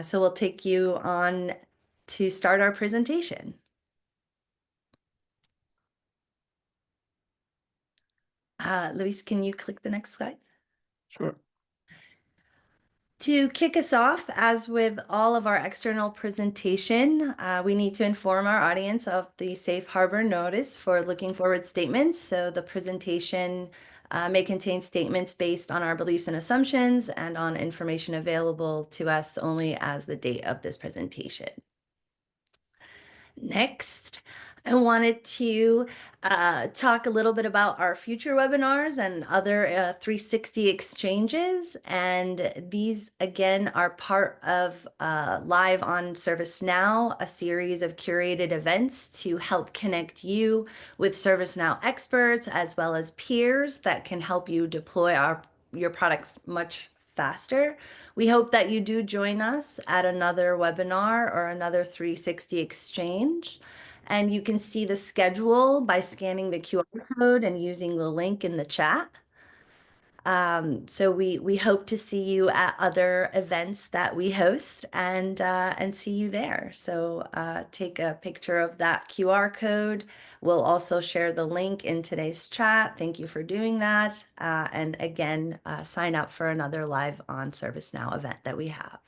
So we'll take you on to start our presentation. Luis, can you click the next slide? Sure. To kick us off, as with all of our external presentation, we need to inform our audience of the safe harbor notice for looking forward statements. So the presentation may contain statements based on our beliefs and assumptions and on information available to us only as the date of this presentation. Next, I wanted to talk a little bit about our future webinars and other 360 exchanges. And these, again, are part of Live on ServiceNow, a series of curated events to help connect you with ServiceNow experts as well as peers that can help you deploy your products much faster. We hope that you do join us at another webinar or another 360 exchange. And you can see the schedule by scanning the QR code and using the link in the chat. So we hope to see you at other events that we host and see you there. So take a picture of that QR code. We'll also share the link in today's chat. Thank you for doing that. And again, sign up for another Live on ServiceNow event that we have.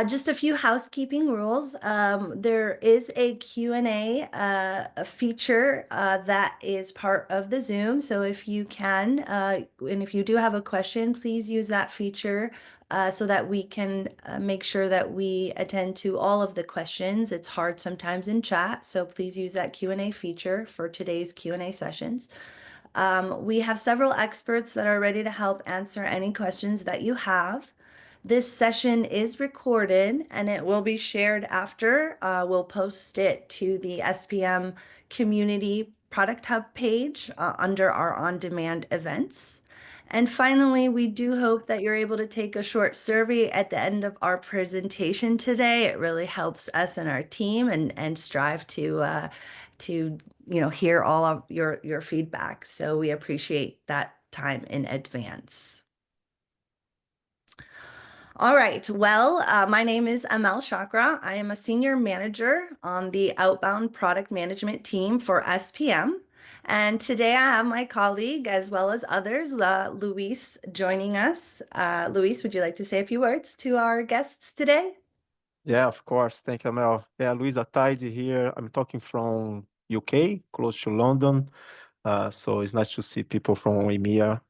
Just a few housekeeping rules. There is a Q&A a feature that is part of the Zoom. So if you can, and if you do have a question, please use that feature so that we can make sure that we attend to all of the questions. It's hard sometimes in chat, so please use that Q&A feature for today's Q&A sessions. We have several experts that are ready to help answer any questions that you have. This session is recorded and it will be shared after. We'll post it to the SPM Community Product Hub page under our on-demand events. And finally, we do hope that you're able to take a short survey at the end of our presentation today. It really helps us and our team and strive to hear all of your feedback. So we appreciate that time in advance. All right. Well, my name is Amal Chakra. I am a senior manager on the outbound product management team for SPM. And today I have my colleague as well as others, Luis, joining us. Luis, would you like to say a few words to our guests today? Yeah, of course. Thank you, Mel. Yeah, Luis Ataide here. I'm talking from UK, close to London. So it's nice to see people from EMEA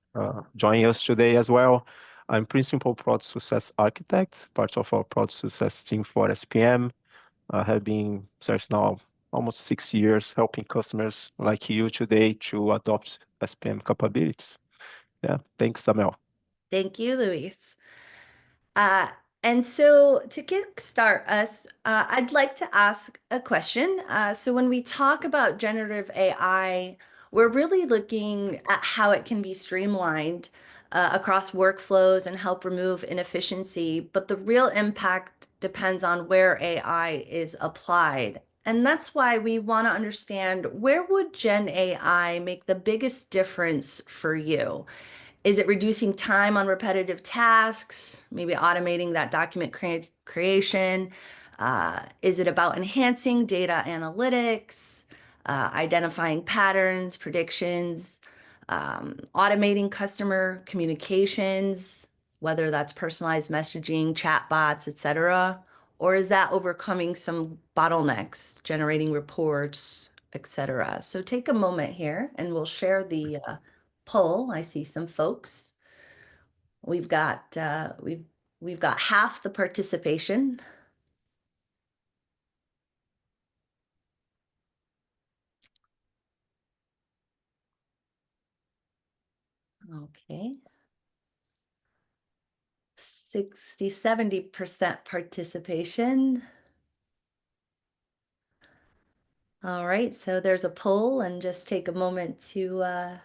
joining us today as well. I'm Principal Product Success Architect, part of our Product Success team for SPM. I have been serving now almost 6 years, helping customers like you today to adopt SPM capabilities. Yeah, thanks, Mel. Thank you, Luis. Uh, and so to kickstart us, I'd like to ask a question. So when we talk about generative AI, we're really looking at how it can be streamlined across workflows and help remove inefficiency. But the real impact depends on where AI is applied. And that's why we want to understand, where would Gen AI make the biggest difference for you? Is it reducing time on repetitive tasks, maybe automating that document creation? Is it about enhancing data analytics, identifying patterns, predictions, automating customer communications, whether that's personalized messaging, chatbots, etc.? Or is that overcoming some bottlenecks, generating reports, etc.? So take a moment here and we'll share the poll. I see some folks. We've got half the participation. Okay. 70% participation. All right, so there's a poll, and just take a moment to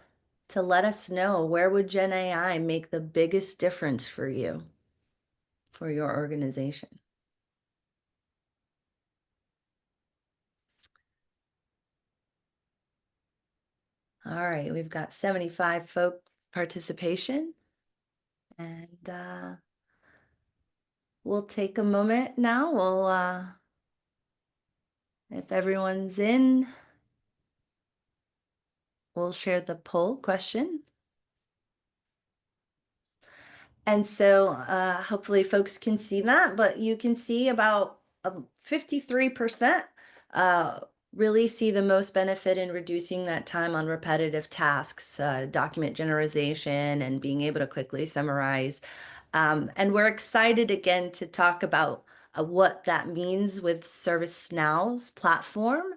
let us know, where would Gen AI make the biggest difference for you, for your organization? All right, we've got 75 folk participation. And We'll take a moment now. If everyone's in, we'll share the poll question. And so hopefully folks can see that, but you can see about 53% uh, really see the most benefit in reducing that time on repetitive tasks, document generalization, and being able to quickly summarize. And we're excited again to talk about what that means with ServiceNow's platform.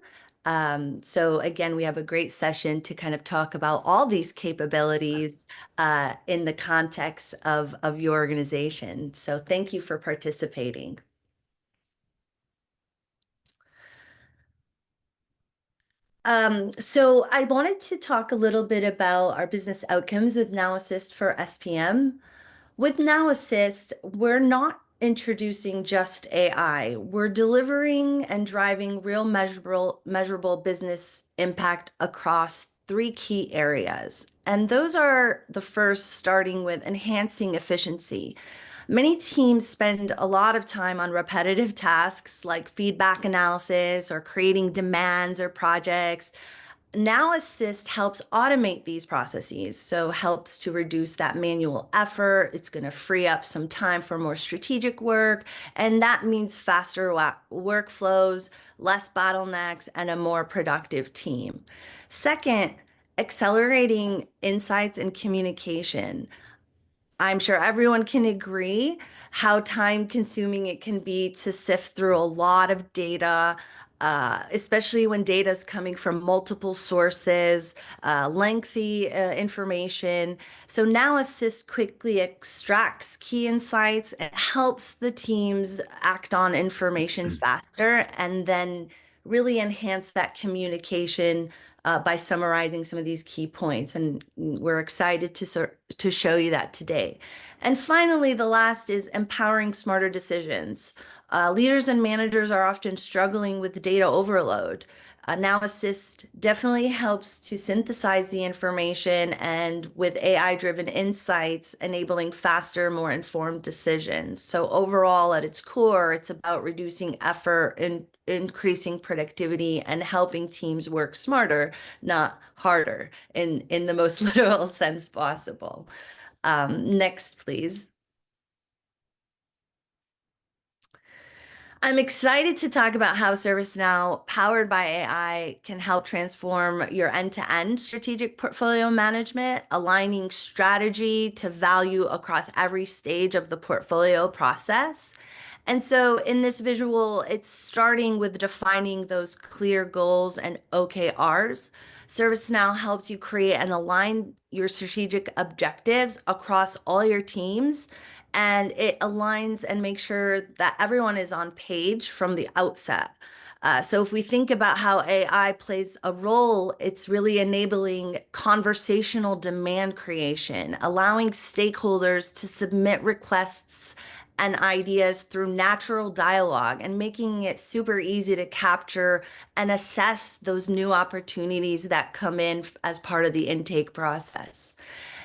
So again, we have a great session to kind of talk about all these capabilities in the context of your organization. So thank you for participating. So I wanted to talk a little bit about our business outcomes with Now Assist for SPM. With Now Assist, we're not introducing just AI. We're delivering and driving real measurable business impact across three key areas. And those are the first, starting with enhancing efficiency. Many teams spend a lot of time on repetitive tasks like feedback analysis or creating demands or projects. Now Assist helps automate these processes, so helps to reduce that manual effort. It's going to free up some time for more strategic work, and that means faster workflows, less bottlenecks, and a more productive team. Second, accelerating insights and communication. I'm sure everyone can agree how time consuming it can be to sift through a lot of data, especially when data is coming from multiple sources, lengthy information. So Now Assist quickly extracts key insights and helps the teams act on information faster and then really enhance that communication by summarizing some of these key points. And we're excited to show you that today. And finally, the last is empowering smarter decisions. Leaders and managers are often struggling with data overload. Now Assist definitely helps to synthesize the information and with AI-driven insights, enabling faster, more informed decisions. So overall, at its core, it's about reducing effort and increasing productivity and helping teams work smarter, not harder, in the most literal sense possible. Next, please. I'm excited to talk about how ServiceNow, powered by AI, can help transform your end-to-end strategic portfolio management, aligning strategy to value across every stage of the portfolio process. And so in this visual, it's starting with defining those clear goals and OKRs. ServiceNow helps you create and align your strategic objectives across all your teams, and it aligns and makes sure that everyone is on page from the outset. So if we think about how AI plays a role, it's really enabling conversational demand creation, allowing stakeholders to submit requests and ideas through natural dialogue and making it super easy to capture and assess those new opportunities that come in as part of the intake process.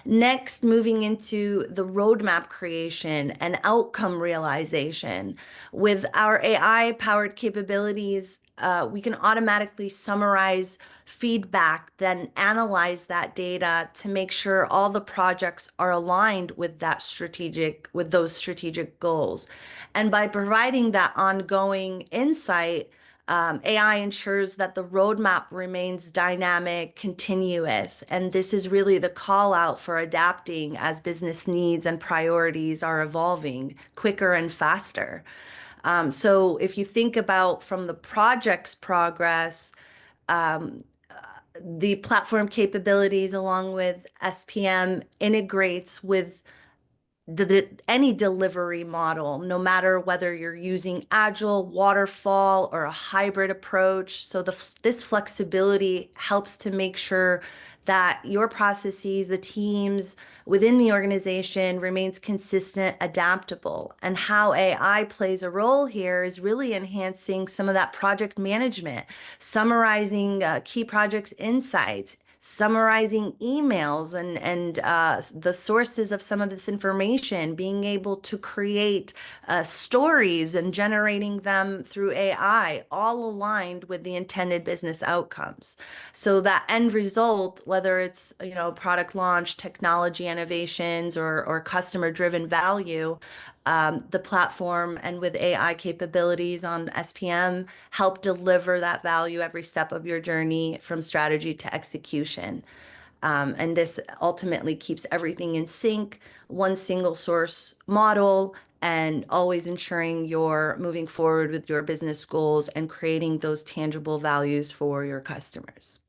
Next, moving into the roadmap creation and outcome realization. With our AI-powered capabilities, we can automatically summarize feedback, then analyze that data to make sure all the projects are aligned with those strategic goals. And by providing that ongoing insight, AI ensures that the roadmap remains dynamic, continuous, and this is really the call out for adapting as business needs and priorities are evolving quicker and faster. So if you think about from the project's progress, um, the platform capabilities along with SPM integrates with any delivery model, no matter whether you're using agile, waterfall, or a hybrid approach. So this flexibility helps to make sure that your processes, the teams within the organization remains consistent, adaptable. And how AI plays a role here is really enhancing some of that project management, summarizing key projects insights, summarizing emails and the sources of some of this information, being able to create stories and generating them through AI, all aligned with the intended business outcomes. So that end result, whether it's, product launch, technology innovations, or customer-driven value, the platform and with AI capabilities on SPM help deliver that value every step of your journey from strategy to execution. And this ultimately keeps everything in sync, one single source model, and always ensuring you're moving forward with your business goals and creating those tangible values for your customers.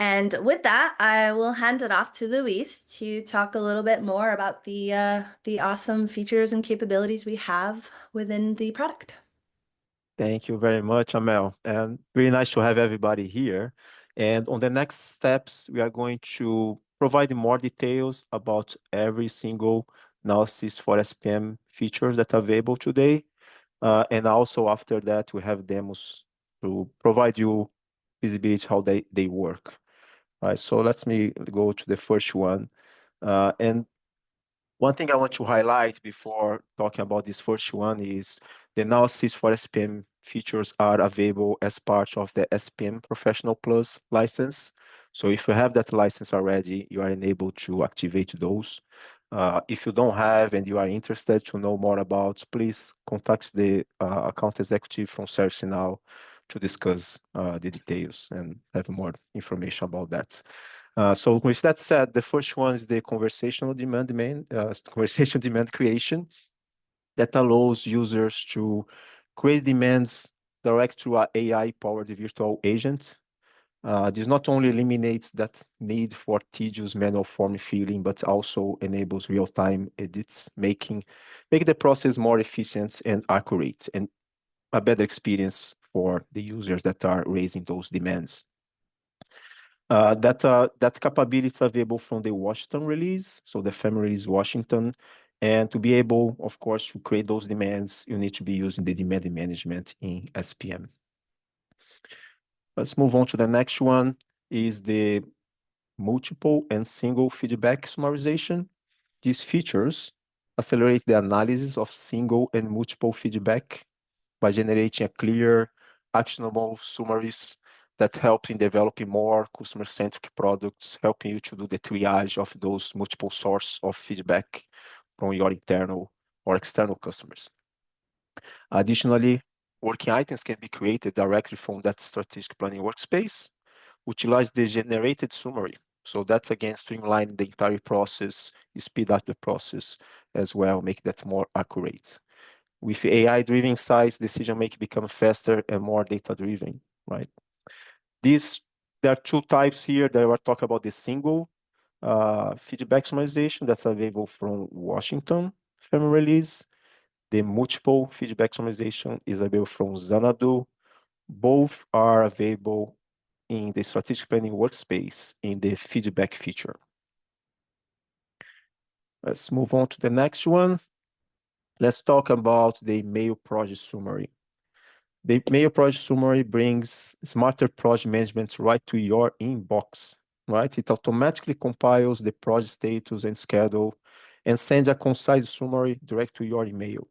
And with that, I will hand it off to Luis to talk a little bit more about the awesome features and capabilities we have within the product. Thank you very much, Amel. And really nice to have everybody here. And on the next steps, we are going to provide more details about every single analysis for SPM features that are available today. And also after that, we have demos to provide you visibility how they work. All right, so let me go to the first one. And one thing I want to highlight before talking about this first one is the analysis for SPM features are available as part of the SPM Professional Plus license. So if you have that license already, you are enabled to activate those. If you don't have and you are interested to know more about, please contact the account executive from ServiceNow to discuss the details and have more information about that. So with that said, the first one is the conversational conversation demand creation that allows users to create demands direct to our AI-powered virtual agent. This not only eliminates that need for tedious manual form filling, but also enables real-time edits, make the process more efficient and accurate, and a better experience for the users that are raising those demands. That capability is available from the Washington release, so the family release Washington. And to be able, of course, to create those demands, you need to be using the demand management in SPM. Let's move on to the next one, is the multiple and single feedback summarization. These features accelerate the analysis of single and multiple feedback by generating a clear, actionable summaries that help in developing more customer-centric products, helping you to do the triage of those multiple sources of feedback from your internal or external customers. Additionally, working items can be created directly from that strategic planning workspace, utilize the generated summary. So that's again streamline the entire process, speed up the process as well, make that more accurate. With AI-driven insights, decision-making becomes faster and more data-driven, right? There are two types here that I will talk about: the single feedback summarization that's available from Washington family release. The multiple feedback summarization is available from Xanadu. Both are available in the strategic planning workspace in the feedback feature. Let's move on to the next one. Let's talk about the mail project summary. The mail project summary brings smarter project management right to your inbox, right? It automatically compiles the project status and schedule and sends a concise summary direct to your email.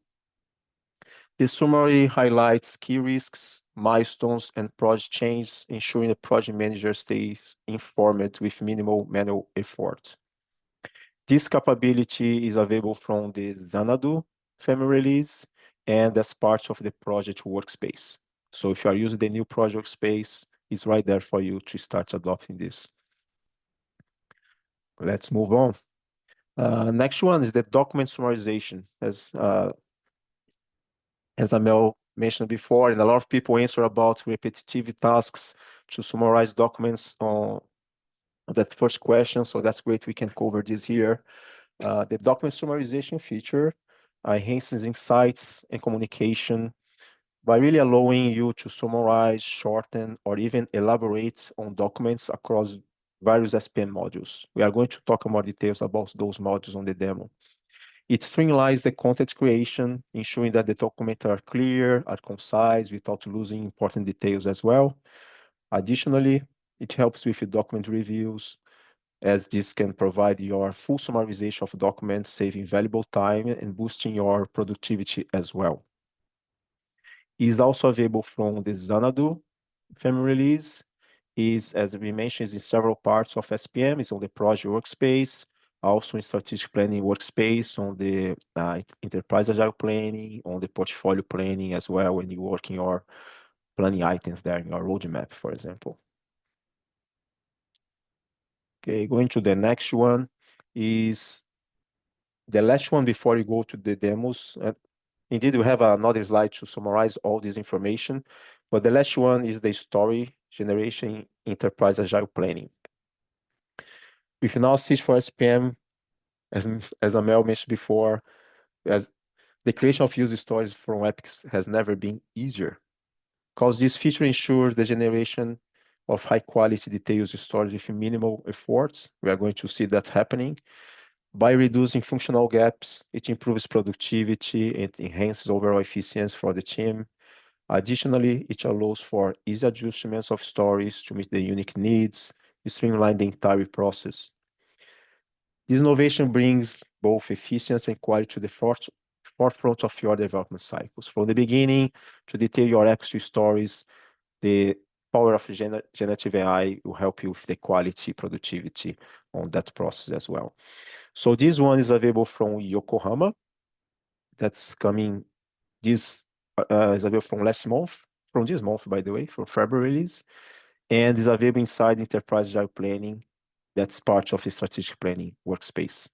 The summary highlights key risks, milestones, and project changes, ensuring the project manager stays informed with minimal manual effort. This capability is available from the Xanadu family release and as part of the project workspace. So if you are using the new project workspace, it's right there for you to start adopting this. Let's move on. Next one is the document summarization. As Amel mentioned before, and a lot of people answer about repetitive tasks to summarize documents on that first question. So that's great. We can cover this here. The document summarization feature enhances insights and communication by really allowing you to summarize, shorten, or even elaborate on documents across various SPM modules. We are going to talk more details about those modules on the demo. It streamlines the content creation, ensuring that the documents are clear, are concise, without losing important details as well. Additionally, it helps with document reviews, as this can provide your full summarization of documents, saving valuable time and boosting your productivity as well. It is also available from the Xanadu family release. Is, as we mentioned, is in several parts of SPM. It's on the project workspace, also in strategic planning workspace, on the enterprise agile planning, on the portfolio planning as well, when you work in your planning items there in your roadmap, for example. Okay, going to the next one is the last one before you go to the demos. Indeed, we have another slide to summarize all this information, but the last one is the story generation enterprise agile planning. With analysis for SPM, as Amel mentioned before, as the creation of user stories from epics has never been easier, because this feature ensures the generation of high quality detailed user stories with minimal efforts. We are going to see that happening. By reducing functional gaps, it improves productivity and enhances overall efficiency for the team. Additionally, it allows for easy adjustments of stories to meet the unique needs, streamline the entire process. This innovation brings both efficiency and quality to the forefront of your development cycles. From the beginning to detail your epic stories, the power of generative AI will help you with the quality, productivity on that process as well. So this one is available from Yokohama. That's coming, this is available from this month, by the way, from February release, and is available inside Enterprise Agile Planning. That's part of the strategic planning workspace.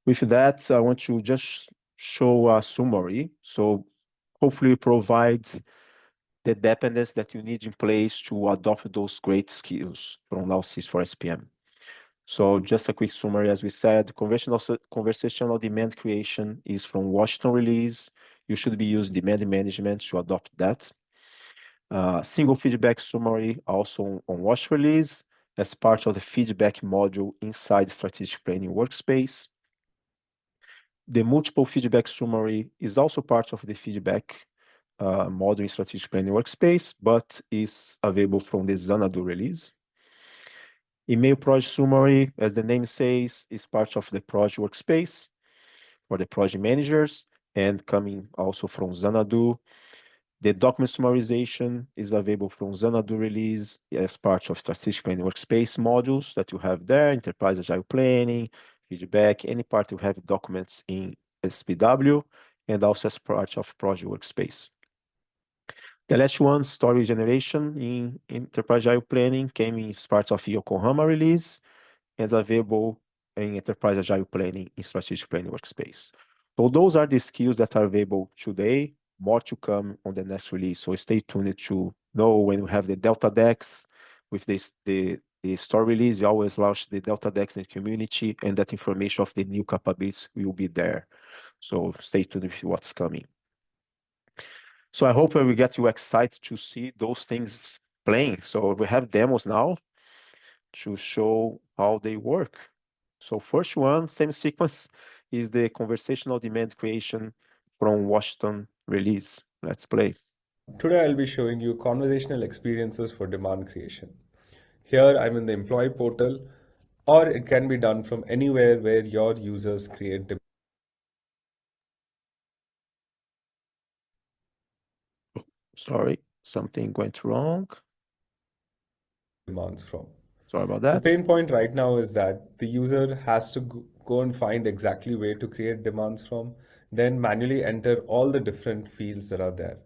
With that, I want to just show a summary. So hopefully provide the dependence that you need in place to adopt those great skills from Now Sys for SPM. So just a quick summary, as we said, conversational demand creation is from Washington release. You should be using demand management to adopt that. Single feedback summary also on Wash release as part of the feedback module inside strategic planning workspace. The multiple feedback summary is also part of the feedback module in strategic planning workspace, but is available from the Xanadu release. Email project summary, as the name says, is part of the project workspace for the project managers and coming also from Xanadu. The document summarization is available from Xanadu release as part of strategic planning workspace modules that you have there, enterprise agile planning, feedback, any part you have documents in SPW, and also as part of project workspace. The last one, story generation in enterprise agile planning, came in as part of Yokohama release and available in enterprise agile planning in strategic planning workspace. So those are the skills that are available today, more to come on the next release. So stay tuned to know when we have the Delta Decks with the store release. We always launch the Delta Decks in the community, and that information of the new capabilities will be there. So stay tuned with what's coming. So I hope we get you excited to see those things playing. So we have demos now to show how they work. So first one, same sequence, is the conversational demand creation from Washington release. Let's play. Today I'll be showing you conversational experiences for demand creation. Here I'm in the employee portal, or it can be done from anywhere where your users create Sorry, something went wrong. demands from. Sorry about The that. pain point right now is that the user has to go and find exactly where to create demands from, then manually enter all the different fields that are there,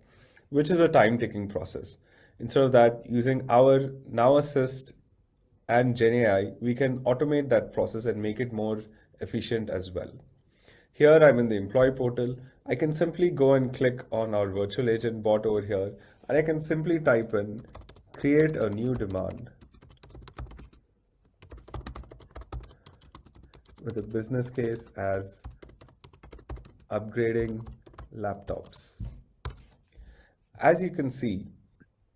which is a time-taking process. Instead of that, using our Now Assist and GenAI, we can automate that process and make it more efficient as well. Here I'm in the employee portal. I can simply go and click on our virtual agent bot over here, and I can simply type in create a new demand with a business case as upgrading laptops. As you can see,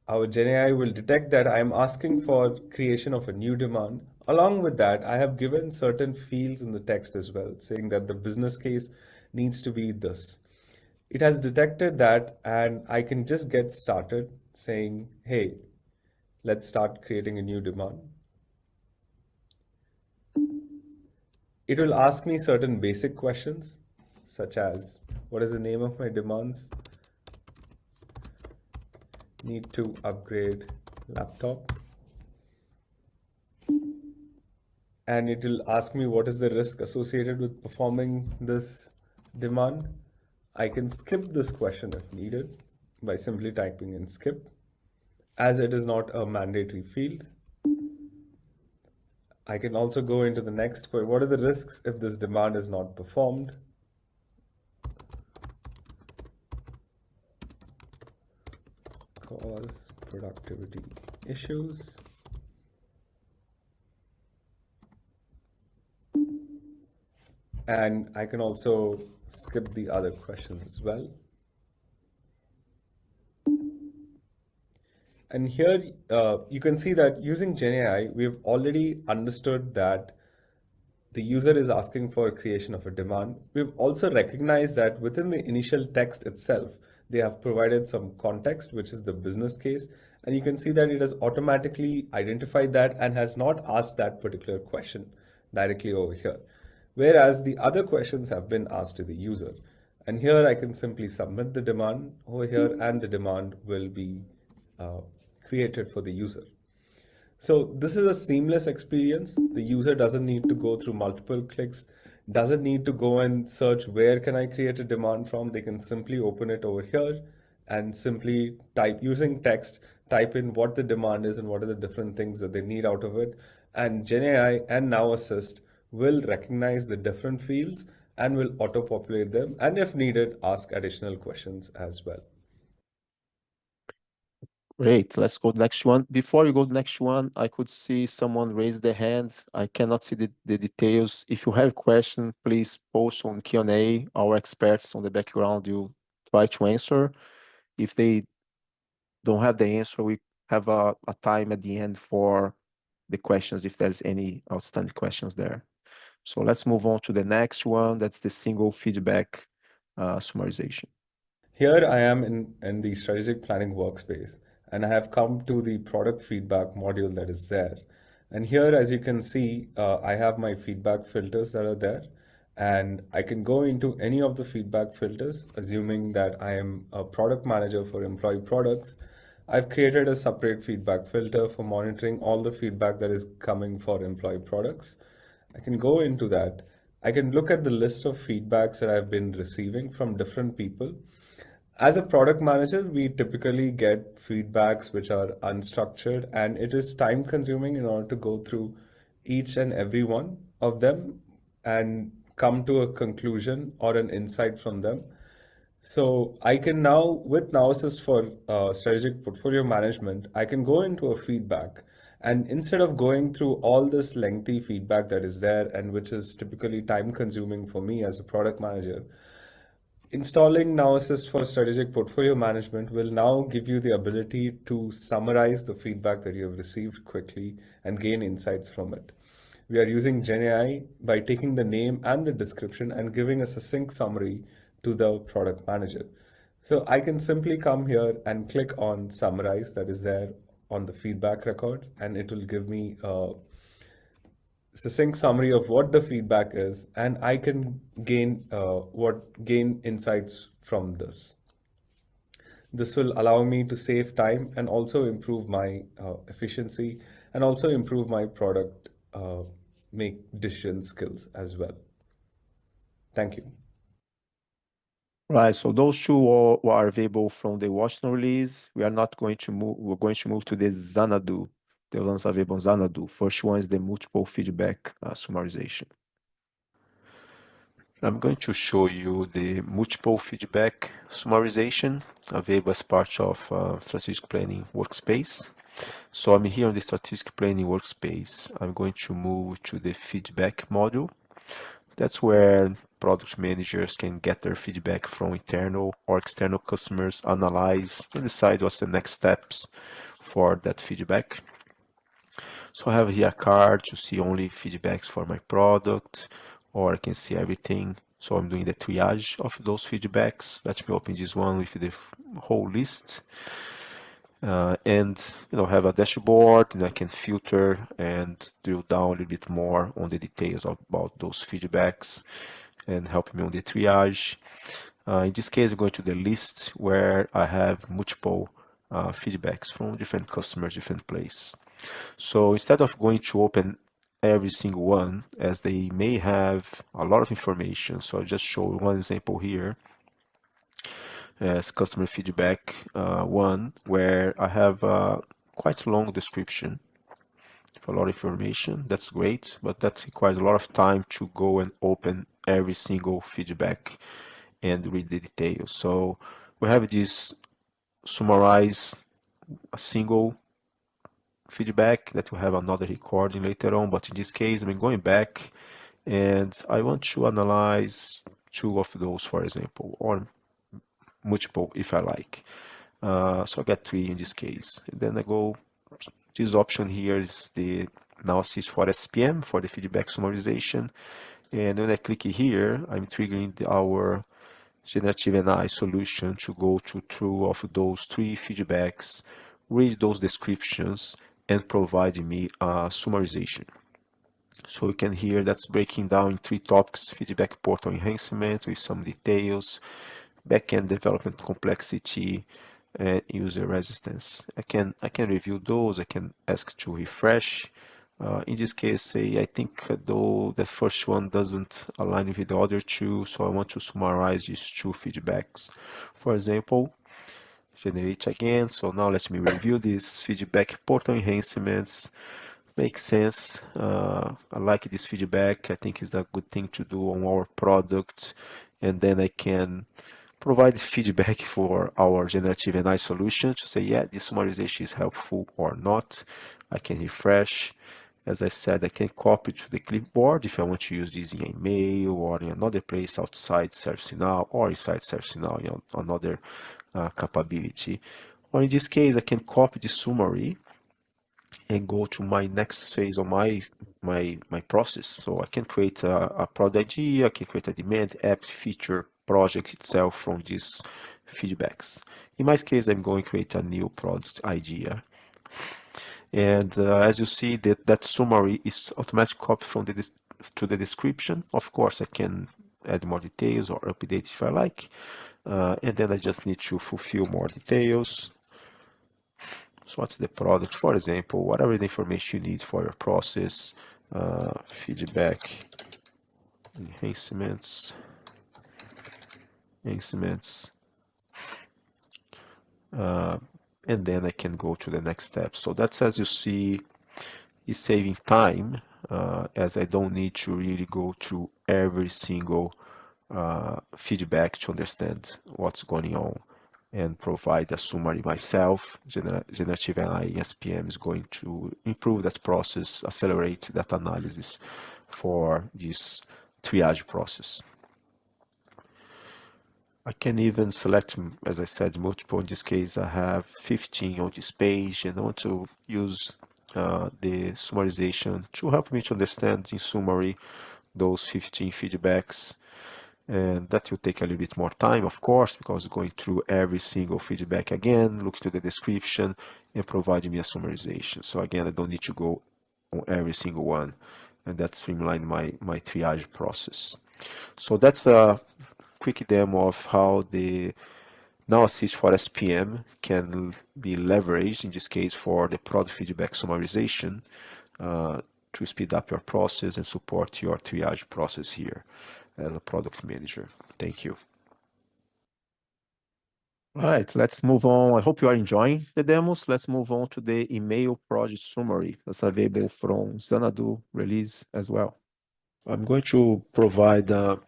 our GenAI will detect that I am asking for creation of a new demand. Along with that, I have given certain fields in the text as well, saying that the business case needs to be this. It has detected that, and I can just get started saying, hey, Let's start creating a new demand. It will ask me certain basic questions, such as what is the name of my demands? Need to upgrade laptop. And it will ask me what is the risk associated with performing this demand. I can skip this question if needed by simply typing in skip, as it is not a mandatory field. I can also go into the next question. What are the risks if this demand is not performed? Cause productivity issues. And I can also skip the other questions as well. And here you can see that using GenAI, we've already understood that the user is asking for a creation of a demand. We've also recognized that within the initial text itself, they have provided some context, which is the business case. And you can see that it has automatically identified that and has not asked that particular question directly over here. Whereas the other questions have been asked to the user. And here I can simply submit the demand over here, and the demand will be uh, created for the user. So this is a seamless experience. The user doesn't need to go through multiple clicks, doesn't need to go and search where can I create a demand from. They can simply open it over here and simply type using text, type in what the demand is and what are the different things that they need out of it. And GenAI and Now Assist will recognize the different fields and will auto-populate them, and if needed, ask additional questions as well. Great. Let's go to the next one. Before you go to the next one, I could see someone raise their hands. I cannot see the details. If you have a question, please post on Q&A. Our experts on the background will try to answer. If they don't have the answer, we have a time at the end for the questions if there's any outstanding questions there. So let's move on to the next one. That's the single feedback summarization. Here I am in the strategic planning workspace, and I have come to the product feedback module that is there. And here, as you can see, I have my feedback filters that are there, and I can go into any of the feedback filters, assuming that I am a product manager for employee products. I've created a separate feedback filter for monitoring all the feedback that is coming for employee products. I can go into that. I can look at the list of feedbacks that I've been receiving from different people. As a product manager, we typically get feedbacks which are unstructured, and it is time consuming in order to go through each and every one of them and come to a conclusion or an insight from them. So I can now, with Now Assist for strategic portfolio management, I can go into a feedback. And instead of going through all this lengthy feedback that is there and which is typically time consuming for me as a product manager, installing Now Assist for strategic portfolio management will now give you the ability to summarize the feedback that you have received quickly and gain insights from it. We are using GenAI by taking the name and the description and giving a succinct summary to the product manager. So I can simply come here and click on summarize that is there on the feedback record, and it will give me a succinct summary of what the feedback is, and I can gain insights from this. This will allow me to save time and also improve my efficiency and also improve my product make decision skills as well. Thank you. Right, so those two are available from the Washington release. We are not going to move, we're going to move to the Xanadu, the ones available on Xanadu. First one is the multiple feedback summarization. I'm going to show you the multiple feedback summarization available as part of strategic planning workspace. So I'm here on the strategic planning workspace. I'm going to move to the feedback module. That's where product managers can get their feedback from internal or external customers, analyze, and decide what's the next steps for that feedback. So I have here a card to see only feedbacks for my product, or I can see everything. So I'm doing the triage of those feedbacks. Let me open this one with the whole list. and have a dashboard, and I can filter and drill down a little bit more on the details about those feedbacks and help me on the triage. In this case, I'm going to the list where I have multiple feedbacks from different customers, different places. So instead of going to open every single one, as they may have a lot of information, so I'll just show one example here as customer feedback one, where I have a quite long description for a lot of information. That's great, but that requires a lot of time to go and open every single feedback and read the details. So we have this summarize a single feedback that will have another recording later on, but in this case, I'm going back and I want to analyze two of those, for example, or multiple if I like. So I get three in this case. And then I go, this option here is the analysis for SPM, for the feedback summarization. And when I click here, I'm triggering our generative AI solution to go through of those three feedbacks, read those descriptions, and provide me a summarization. So you can hear that's breaking down in three topics: feedback portal enhancement with some details, backend development complexity, and user resistance. I can review those. I can ask to refresh. In this case, say I think though the first one doesn't align with the other two, so I want to summarize these two feedbacks. For example, generate again. So now let me review these feedback portal enhancements. Makes sense. I like this feedback. I think it's a good thing to do on our product. And then I can provide feedback for our generative AI solution to say, yeah, this summarization is helpful or not. I can refresh. As I said, I can copy to the clipboard if I want to use this in email or in another place outside ServiceNow or inside ServiceNow in another capability. Or in this case, I can copy the summary and go to my next phase of my process. So I can create a product ID, I can create a demand, app, feature, project itself from these feedbacks. In my case, I'm going to create a new product idea. And as you see, that summary is automatically copied from to the description. Of course, I can add more details or update if I like. And then I just need to fulfill more details. So what's the product, for example, whatever the information you need for your process, feedback, enhancements, enhancements, and then I can go to the next step. So that's, as you see, is saving time, as I don't need to really go through every single feedback to understand what's going on and provide a summary myself. Generative AI SPM is going to improve that process, accelerate that analysis for this triage process. I can even select, as I said, multiple. In this case, I have 15 on this page, and I want to use the summarization to help me to understand in summary those 15 feedbacks. And that will take a little bit more time, of course, because going through every single feedback again, look to the description and provide me a summarization. So again, I don't need to go on every single one, and that streamlined my triage process. So that's a quick demo of how the Now Assist for SPM can be leveraged, in this case, for the product feedback summarization to speed up your process and support your triage process here as a product manager. Thank you. All right, let's move on. I hope you are enjoying the demos. Let's move on to the email project summary that's available from Xanadu release as well. I'm going to provide an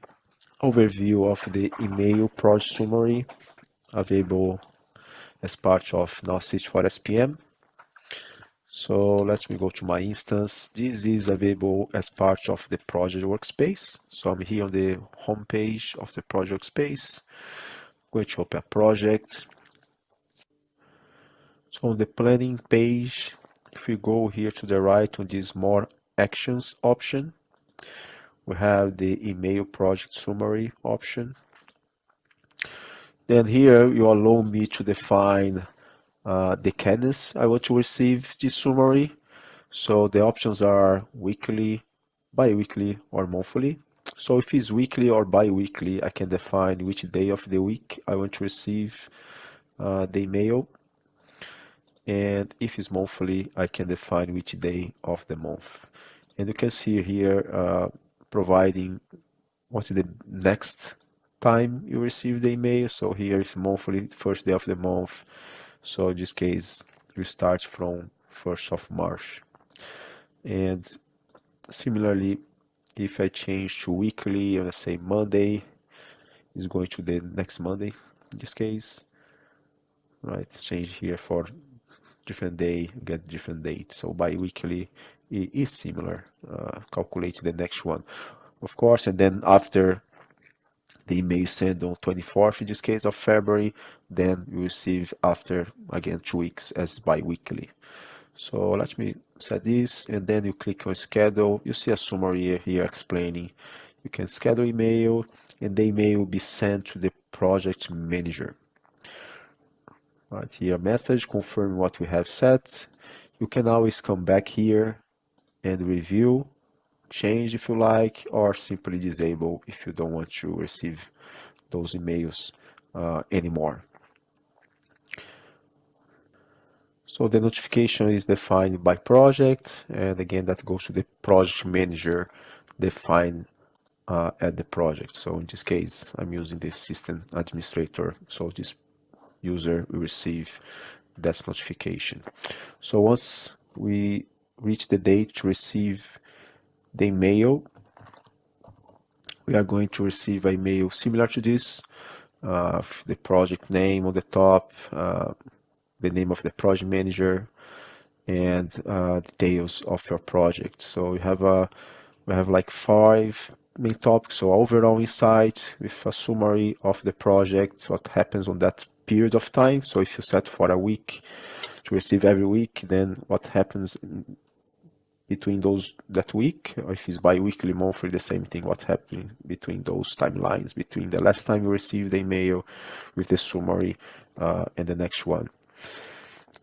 overview of the email project summary available as part of Now Assist for SPM. So let me go to my instance. This is available as part of the project workspace. So I'm here on the home page of the project workspace. I'm going to open a project. So on the planning page, if we go here to the right on this more actions option, we have the email project summary option. Then here you allow me to define the cadence I want to receive this summary. So the options are weekly, bi-weekly, or monthly. So if it's weekly or bi-weekly, I can define which day of the week I want to receive the email. And if it's monthly, I can define which day of the month. And you can see here providing what's the next time you receive the email. So here is monthly, first day of the month. So in this case, you start from 1st of March. And similarly, if I change to weekly, let's say Monday, is going to the next Monday in this case, right? Change here for different day, get different date. So bi-weekly is similar, calculate the next one, of course, and then after the email sent on 24th in this case of February, then you receive after again 2 weeks as bi-weekly. So let me set this, and then you click on schedule. You see a summary here explaining you can schedule email, and the email will be sent to the project manager. Right here, message confirm what we have set. You can always come back here and review, change if you like, or simply disable if you don't want to receive those emails anymore. So the notification is defined by project, and again, that goes to the project manager defined at the project. So in this case, I'm using the system administrator. So this user will receive that notification. So once we reach the date to receive the email, we are going to receive an email similar to this, the project name on the top, the name of the project manager, and details of your project. So we have like 5 main topics. So overall insight with a summary of the project, what happens on that period of time. So if you set for a week to receive every week, then what happens between that week, or if it's bi-weekly, monthly, the same thing, what's happening between those timelines, between the last time you received the email with the summary and the next one.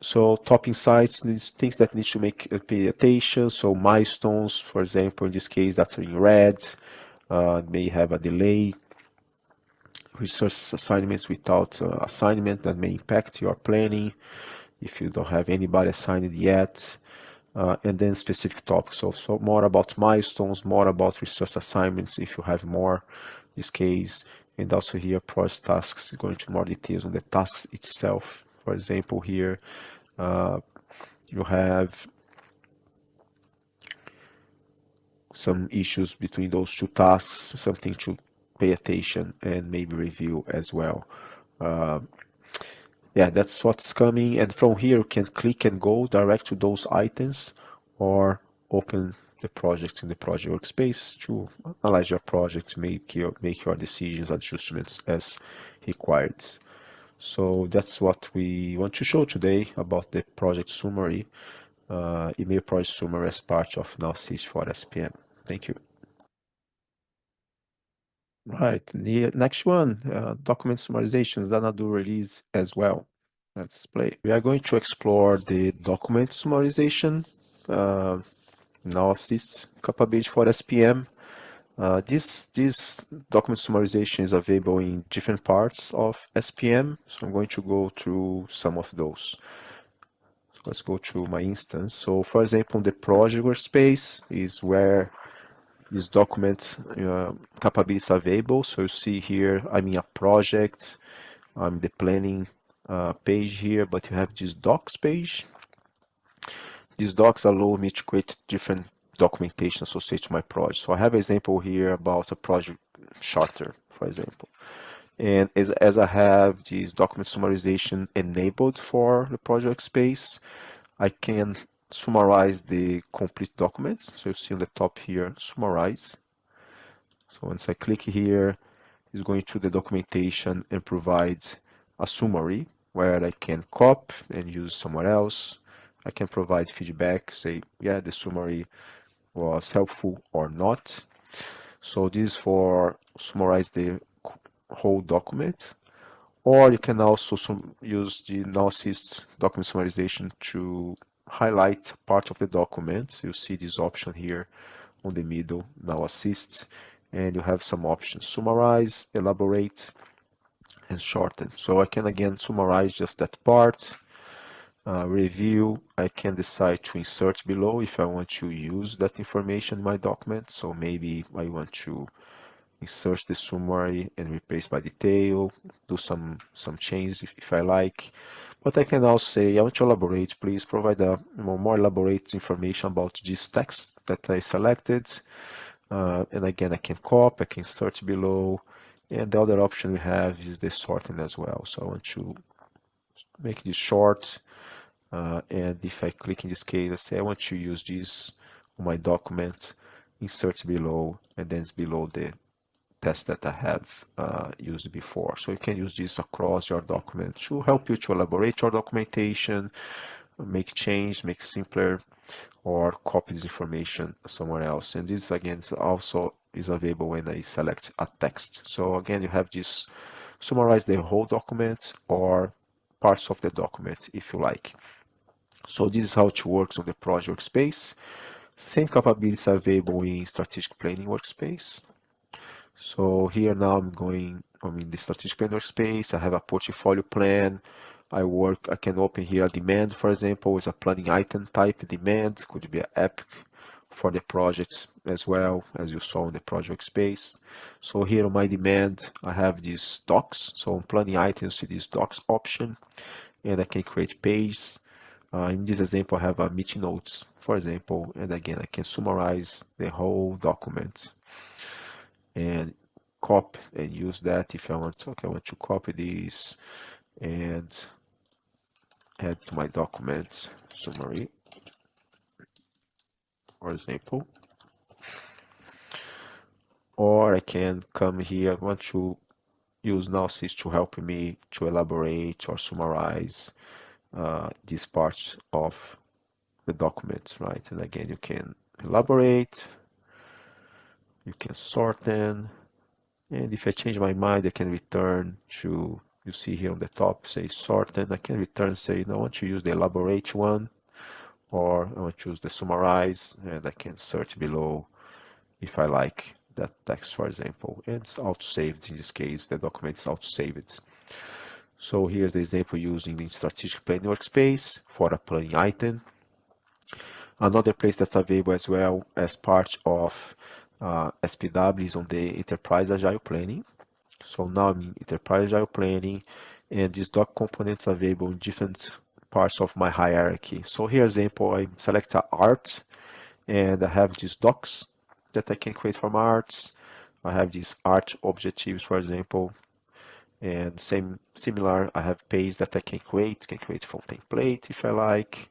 So top insights, things that need to pay attention. So milestones, for example, in this case, that's in red, may have a delay. Resource assignments without assignment that may impact your planning if you don't have anybody assigned yet. And then specific topics. So more about milestones, more about resource assignments if you have more in this case. And also here, project tasks, going into more details on the tasks itself. For example, here you have some issues between those two tasks, something to pay attention and maybe review as well. Yeah, that's what's coming. And from here, you can click and go direct to those items or open the project in the project workspace to analyze your project, make your decisions, adjustments as required. So that's what we want to show today about the project summary, email project summary as part of Now Assist for SPM. Thank you. Right, the next one, document summarizations that I do release as well. Let's play. We are going to explore the document summarization, Now Assist capability for SPM. This document summarization is available in different parts of SPM, so I'm going to go through some of those. So let's go to my instance. So for example, the project workspace is where this document capability is available. So you see here, I'm in a project, I'm the planning page here, but you have this docs page. These docs allow me to create different documentation associated to my project. So I have an example here about a project charter, for example. And as I have this document summarization enabled for the project space, I can summarize the complete documents. So you see on the top here, summarize. So once I click here, it's going to the documentation and provides a summary where I can copy and use somewhere else. I can provide feedback, say, yeah, the summary was helpful or not. So this is for summarize the whole document. Or you can also use the Now Assist document summarization to highlight part of the document. You see this option here on the middle, Now Assist, and you have some options: summarize, elaborate, and shorten. So I can again summarize just that part. Review, I can decide to insert below if I want to use that information in my document. So maybe I want to insert the summary and replace by detail, do some changes if I like. But I can also say, I want to elaborate, please provide a more elaborate information about this text that I selected. And again, I can copy, I can insert below. And the other option we have is the sorting as well. So I want to make this short. And if I click in this case, I say I want to use this on my document, insert below, and then it's below the test that I have used before. So you can use this across your document to help you to elaborate your documentation, make change, make simpler, or copy this information somewhere else. And this again also is available when I select a text. So again, you have this summarize the whole document or parts of the document if you like. So this is how it works on the project workspace. Same capabilities are available in strategic planning workspace. So here now I'm in the strategic plan workspace. I have a portfolio plan. I can open here a demand, for example, is a planning item type demand, could be an epic for the project as well, as you saw in the project space. So here on my demand, I have these docs. So on planning items, see this docs option, and I can create pages. In this example, I have a meeting notes, for example, and again, I can summarize the whole document and copy and use that if I want. Okay, I want to copy this and add to my document summary, for example. Or I can come here, I want to use Now Assist to help me to elaborate or summarize these parts of the document, right? And again, you can elaborate, you can sort them, and if I change my mind, I can return to, you see here on the top, say sort, and I can return, say, no, I want to use the elaborate one, or I want to use the summarize, and I can search below if I like that text, for example. And it's auto-saved in this case, the document is auto-saved. So here's the example using the strategic planning workspace for a planning item. Another place that's available as well as part of SPW is on the Enterprise Agile Planning. So now I'm in Enterprise Agile Planning, and these doc components are available in different parts of my hierarchy. So here, example, I select art, and I have these docs that I can create from arts. I have these art objectives, for example, and similar, I have pages that I can create from template if I like.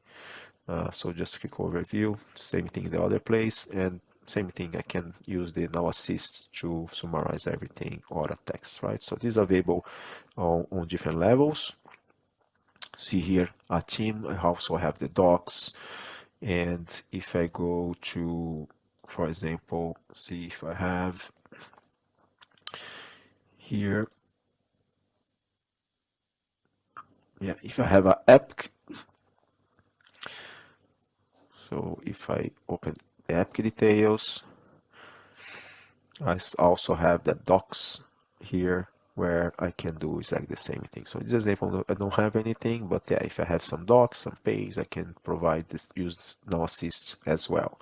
So just click overview, same thing in the other place, and same thing, I can use the Now Assist to summarize everything or a text, right? So this is available on different levels. See here, a team, I also have the docs, and if I go to, for example, see if I have here, yeah, if I have a app, so if I open the app details, I also have the docs here where I can do exactly the same thing. So in this example, I don't have anything, but yeah, if I have some docs, some pages, I can provide this, use Now Assist as well.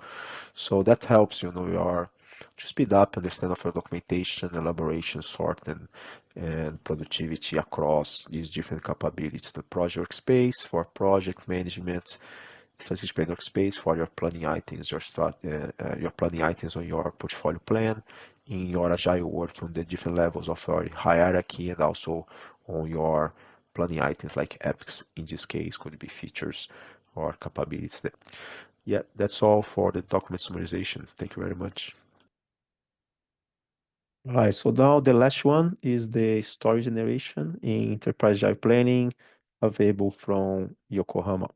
So that helps, your to speed up understand of your documentation, elaboration, sort, and productivity across these different capabilities. The project workspace for project management, strategic plan workspace for your planning items, your planning items on your portfolio plan, in your agile work on the different levels of your hierarchy, and also on your planning items like epics. In this case, could be features or capabilities. Yeah, that's all for the document summarization. Thank you very much. All right, so now the last one is the story generation in Enterprise Agile Planning, available from Yokohama.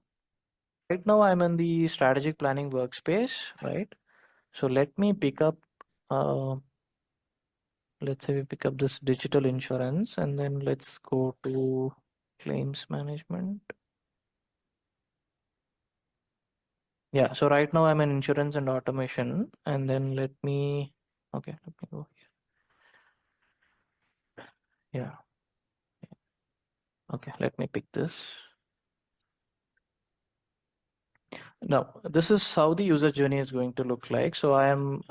Right now I'm in the strategic planning workspace, right? So let me pick up uh, let's say we pick up this digital insurance, and then let's go to claims management. Yeah, so right now I'm in insurance and automation, and then let me go here. Yeah, okay, let me pick this. Now, this is how the user journey is going to look like. So I am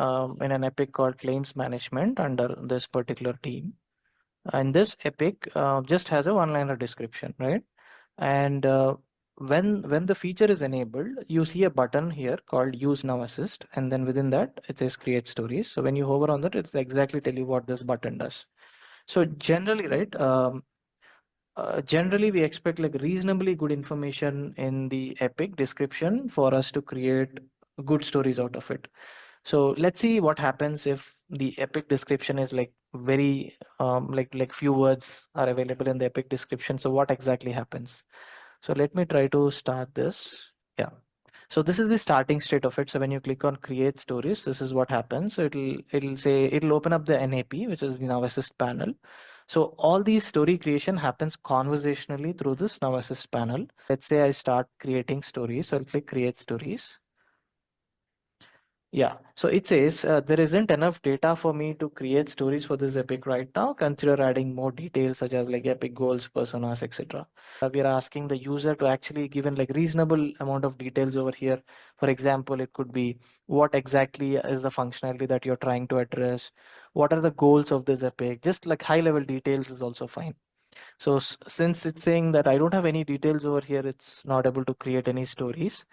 in an epic called claims management under this particular team. And this epic just has a one-liner description, right? And when the feature is enabled, you see a button here called Use Now Assist, and then within that it says Create Stories. So when you hover on that, it exactly tell you what this button does. So generally, right, generally we expect like reasonably good information in the epic description for us to create good stories out of it. So let's see what happens if the epic description is like very like few words are available in the epic description. So what exactly happens? So let me try to start this. Yeah. So this is the starting state of it. So when you click on create stories, this is what happens. So it'll say it'll open up the NAP, which is the Now Assist panel. So all these story creation happens conversationally through this Now Assist panel. Let's say I start creating stories. So I'll click create stories. Yeah, so it says there isn't enough data for me to create stories for this epic right now. Consider adding more details such as like epic goals, personas, etc. We are asking the user to actually give in like reasonable amount of details over here. For example, it could be what exactly is the functionality that you're trying to address? What are the goals of this epic? Just like high level details is also fine. So since it's saying that I don't have any details over here, it's not able to create any stories.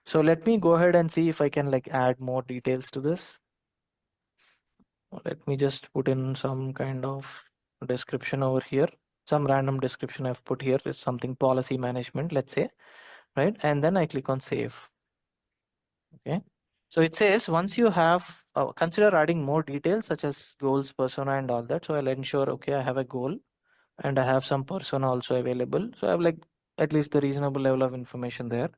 So let me go ahead and see if I can like add more details to this. Let me just put in some kind of description over here. Some random description I've put here. It's something policy management, let's say, right? And then I click on save. Okay. So it says once you have consider adding more details such as goals, persona, and all that. So I'll ensure, okay, I have a goal and I have some persona also available. So I have like at least the reasonable level of information there.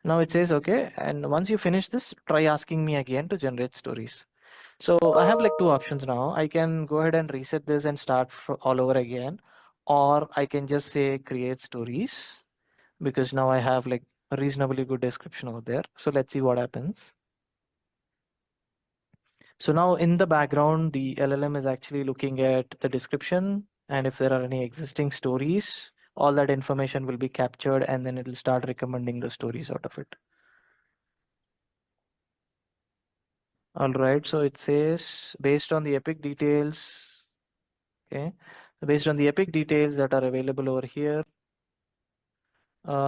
Now it says, okay, and once you finish this, try asking me again to generate stories. So I have like two options now. I can go ahead and reset this and start all over again, or I can just say create stories because now I have like a reasonably good description over there. So let's see what happens. So now in the background, the LLM is actually looking at the description, and if there are any existing stories, all that information will be captured and then it will start recommending the stories out of it. All right, so it says based on the epic details, okay, based on the epic details that are available over here,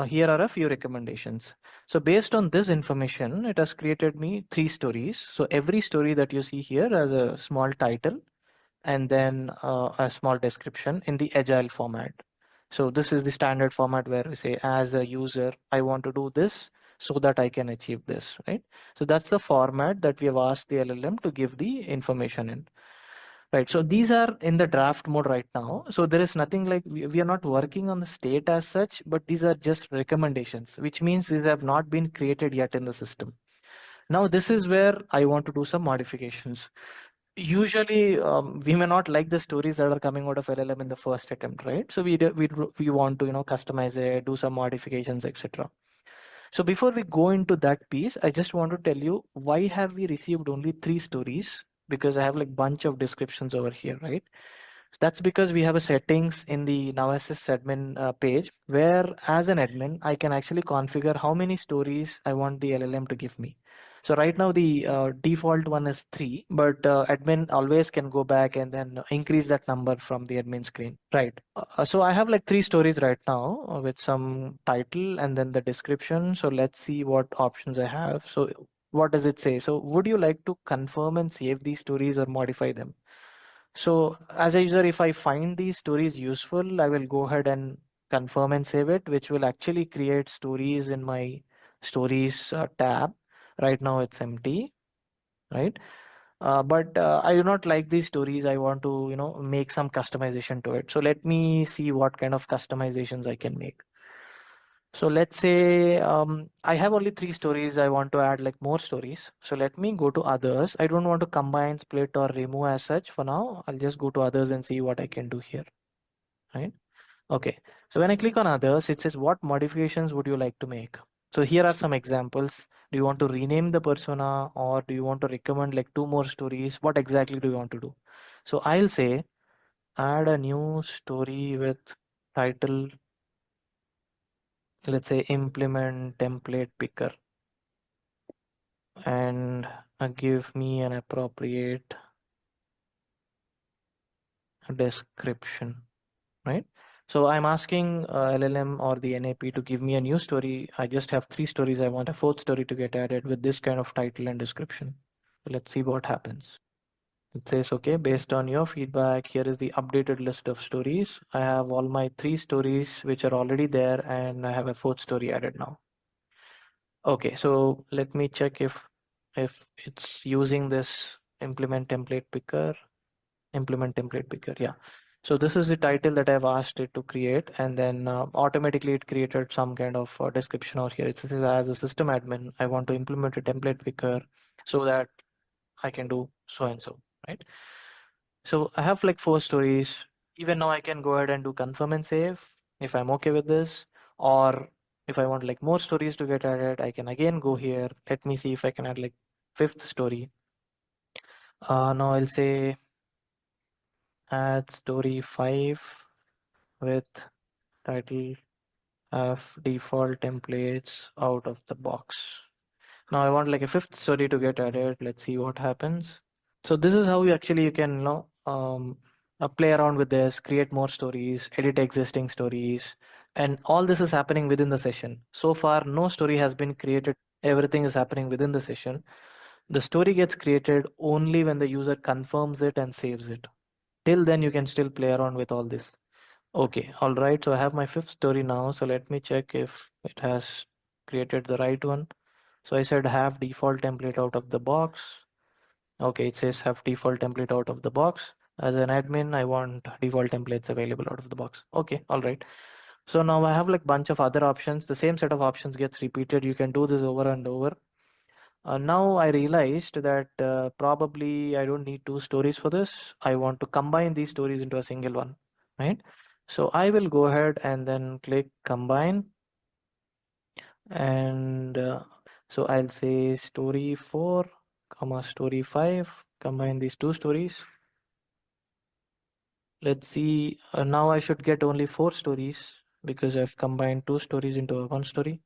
here are a few recommendations. So based on this information, it has created me 3 stories. So every story that you see here has a small title and then a small description in the agile format. So this is the standard format where we say as a user, I want to do this so that I can achieve this, right? So that's the format that we have asked the LLM to give the information in. Right. So these are in the draft mode right now. So there is nothing like we are not working on the state as such, but these are just recommendations, which means these have not been created yet in the system. Now this is where I want to do some modifications. Usually, we may not like the stories that are coming out of LLM in the first attempt, right? So we want to customize it, do some modifications, etc. So before we go into that piece, I just want to tell you why have we received only 3 stories? Because I have like bunch of descriptions over here, right? That's because we have a settings in the Now Assist admin page where as an admin, I can actually configure how many stories I want the LLM to give me. So right now the default one is 3, but admin always can go back and then increase that number from the admin screen, right? So I have like 3 stories right now with some title and then the description. So let's see what options I have. So what does it say? So would you like to confirm and save these stories or modify them? So as a user, if I find these stories useful, I will go ahead and confirm and save it, which will actually create stories in my stories tab. Right now it's empty, right? But I do not like these stories. I want to, make some customization to it. So let me see what kind of customizations I can make. So let's say I have only 3 stories. I want to add like more stories. So let me go to others. I don't want to combine, split, or remove as such for now. I'll just go to others and see what I can do here. Right? Okay. So when I click on others, it says what modifications would you like to make? So here are some examples. Do you want to rename the persona or do you want to recommend like 2 more stories? What exactly do you want to do? So I'll say add a new story with title, let's say implement template picker, and give me an appropriate description, right? So I'm asking LLM or the NAP to give me a new story. I just have 3 stories. I want a 4th story to get added with this kind of title and description. So let's see what happens. It says, okay, based on your feedback, here is the updated list of stories. I have all my 3 stories which are already there, and I have a 4th story added now. Okay, so let me check if it's using this implement template picker. Yeah. So this is the title that I've asked it to create, and then automatically it created some kind of description out here. It says, as a system admin, I want to implement a template picker so that I can do so and so, right? So I have like 4 stories. Even now I can go ahead and do confirm and save if I'm okay with this, or if I want like more stories to get added, I can again go here. Let me see if I can add like 5th story. Now I'll say add story 5 with title have default templates out of the box. Now I want like a 5th story to get added. Let's see what happens. So this is how you can play around with this, create more stories, edit existing stories, and all this is happening within the session. So far, no story has been created. Everything is happening within the session. The story gets created only when the user confirms it and saves it. Till then, you can still play around with all this. Okay, all right. So I have my 5th story now. So let me check if it has created the right one. So I said have default template out of the box. Okay, it says have default template out of the box. As an admin, I want default templates available out of the box. Okay, all right. So now I have like bunch of other options. The same set of options gets repeated. You can do this over and over. Now I realized that probably I don't need 2 stories for this. I want to combine these stories into a single one, right? So I will go ahead and then click combine, and so I'll say story 4 comma story 5, combine these 2 stories. Let's see, now I should get only 4 stories because I've combined 2 stories into a 1 story.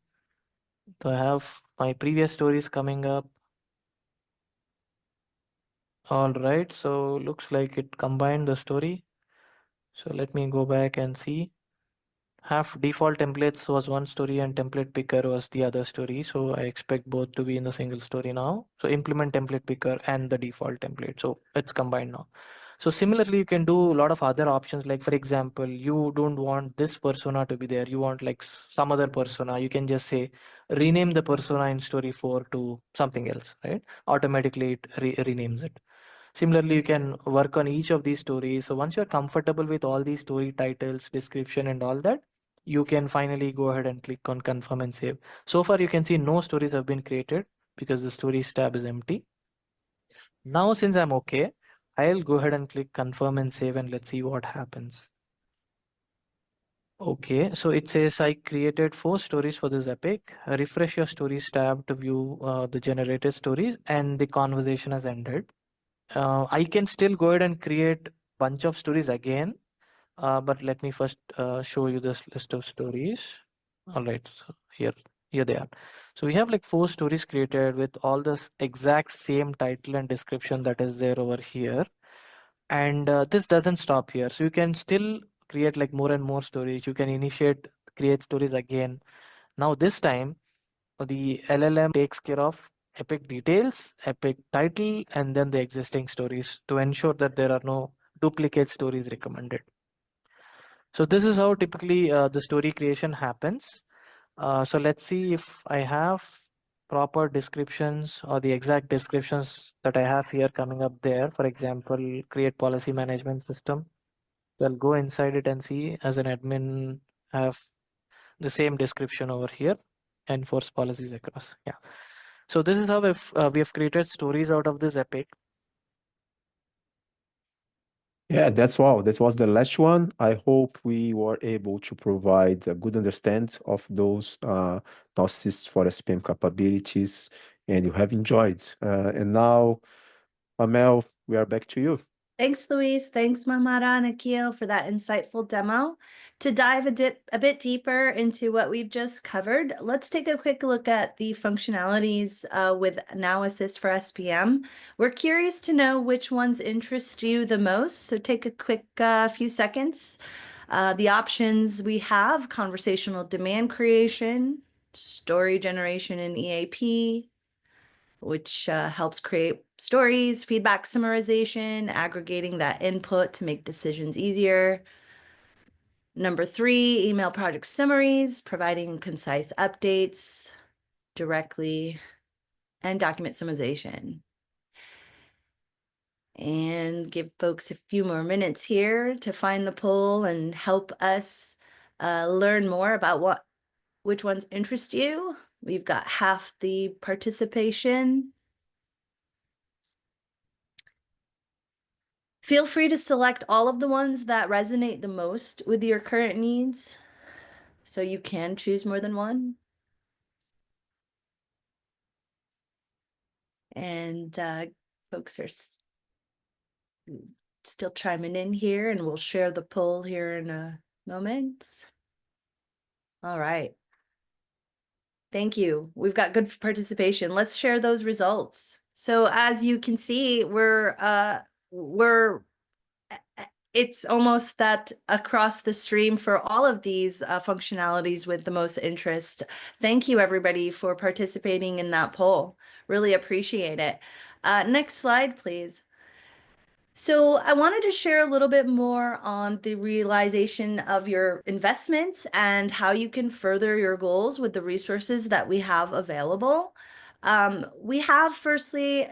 So I have my previous stories coming up. All right, so looks like it combined the story. So let me go back and see. Have default templates was 1 story and template picker was the other story. So I expect both to be in the single story now. So implement template picker and the default template. So it's combined now. So similarly, you can do a lot of other options. Like for example, you don't want this persona to be there. You want like some other persona. You can just say rename the persona in story 4 to something else, right? Automatically it renames it. Similarly, you can work on each of these stories. So once you're comfortable with all these story titles, description, and all that, you can finally go ahead and click on confirm and save. So far, you can see no stories have been created because the stories tab is empty. Now, since I'm okay, I'll go ahead and click confirm and save, and let's see what happens. Okay, so it says I created 4 stories for this epic. Refresh your stories tab to view the generated stories, and the conversation has ended. I can still go ahead and create bunch of stories again, but let me first show you this list of stories. All right, so here they are. So we have like 4 stories created with all the exact same title and description that is there over here. And this doesn't stop here. So you can still create like more and more stories. You can create stories again. Now this time the LLM takes care of epic details, epic title, and then the existing stories to ensure that there are no duplicate stories recommended. So this is how typically the story creation happens. So let's see if I have proper descriptions or the exact descriptions that I have here coming up there. For example, create policy management system. So I'll go inside it and see as an admin I have the same description over here, enforce policies across. Yeah. So this is how we have created stories out of this epic. Yeah, that's all. That was the last one. I hope we were able to provide a good understanding of those analysis for SPM capabilities, and you have enjoyed. And now, Amel, we are back to you. Thanks, Luis. Thanks, Mamara and Akil, for that insightful demo. To dive a bit deeper into what we've just covered, let's take a quick look at the functionalities with Now Assist for SPM. We're curious to know which ones interest you the most, so take a quick few seconds. The options we have: conversational demand creation, story generation in EAP, which helps create stories, feedback summarization, aggregating that input to make decisions easier. Number 3, email project summaries, providing concise updates directly, and document summarization. And give folks a few more minutes here to find the poll and help us learn more about which ones interest you. We've got half the participation. Feel free to select all of the ones that resonate the most with your current needs, so you can choose more than one. And folks are still chiming in here, and we'll share the poll here in a moment. All right. Thank you. We've got good participation. Let's share those results. So as you can see, it's almost that across the stream for all of these functionalities with the most interest. Thank you, everybody, for participating in that poll. Really appreciate it. Next slide, please. So I wanted to share a little bit more on the realization of your investments and how you can further your goals with the resources that we have available. We have, firstly,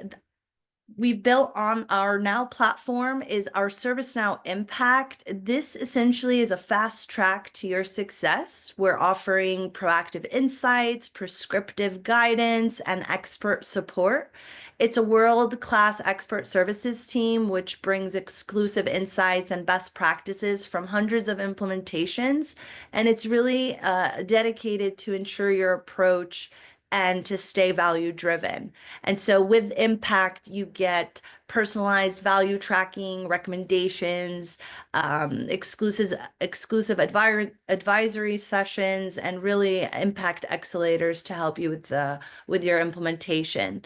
we've built on our Now platform is our ServiceNow Impact. This essentially is a fast track to your success. We're offering proactive insights, prescriptive guidance, and expert support. It's a world-class expert services team, which brings exclusive insights and best practices from hundreds of implementations. And it's really dedicated to ensure your approach and to stay value driven. And so with Impact, you get personalized value tracking, recommendations, exclusive advisory sessions, and really impact escalators to help you with your implementation.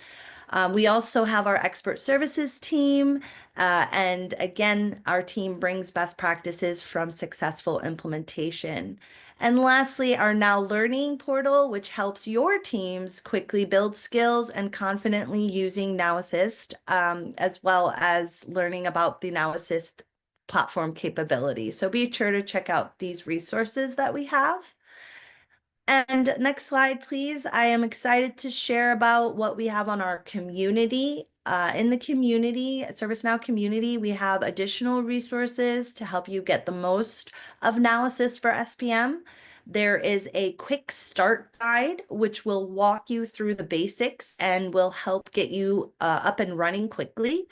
We also have our expert services team. And again, our team brings best practices from successful implementation. And lastly, our Now Learning portal, which helps your teams quickly build skills and confidently using Now Assist, as well as learning about the Now Assist platform capability. So be sure to check out these resources that we have. And next slide, please. I am excited to share about what we have on our community. In the community, ServiceNow community, we have additional resources to help you get the most of Now Assist for SPM. There is a quick start guide, which will walk you through the basics and will help get you up and running quickly.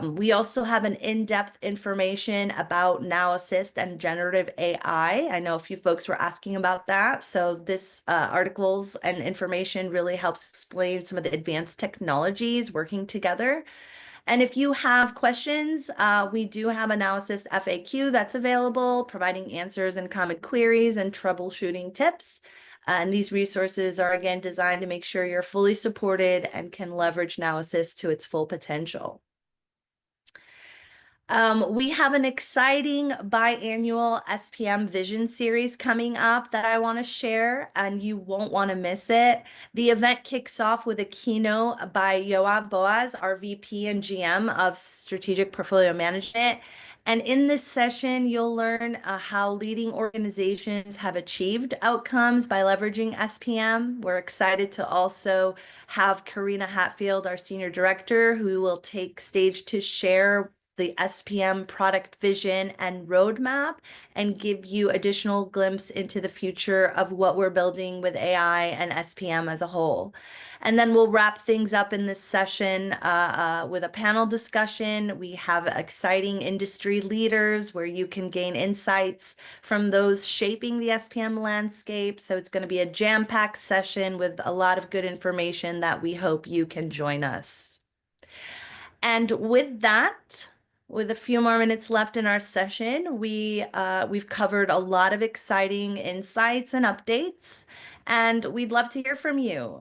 We also have an in-depth information about Now Assist and generative AI. I know a few folks were asking about that. So this articles and information really helps explain some of the advanced technologies working together. And if you have questions, we do have a Now Assist FAQ that's available, providing answers and common queries and troubleshooting tips. And these resources are, again, designed to make sure you're fully supported and can leverage Now Assist to its full potential. We have an exciting biannual SPM Vision series coming up that I want to share, and you won't want to miss it. The event kicks off with a keynote by Yoav Boaz, our VP and GM of Strategic Portfolio Management. And in this session, you'll learn how leading organizations have achieved outcomes by leveraging SPM. We're excited to also have Karina Hatfield, our Senior Director, who will take stage to share the SPM product vision and roadmap and give you additional glimpse into the future of what we're building with AI and SPM as a whole. And then we'll wrap things up in this session with a panel discussion. We have exciting industry leaders where you can gain insights from those shaping the SPM landscape. So it's going to be a jam-packed session with a lot of good information that we hope you can join us. And with that, with a few more minutes left in our session, we've covered a lot of exciting insights and updates, and we'd love to hear from you.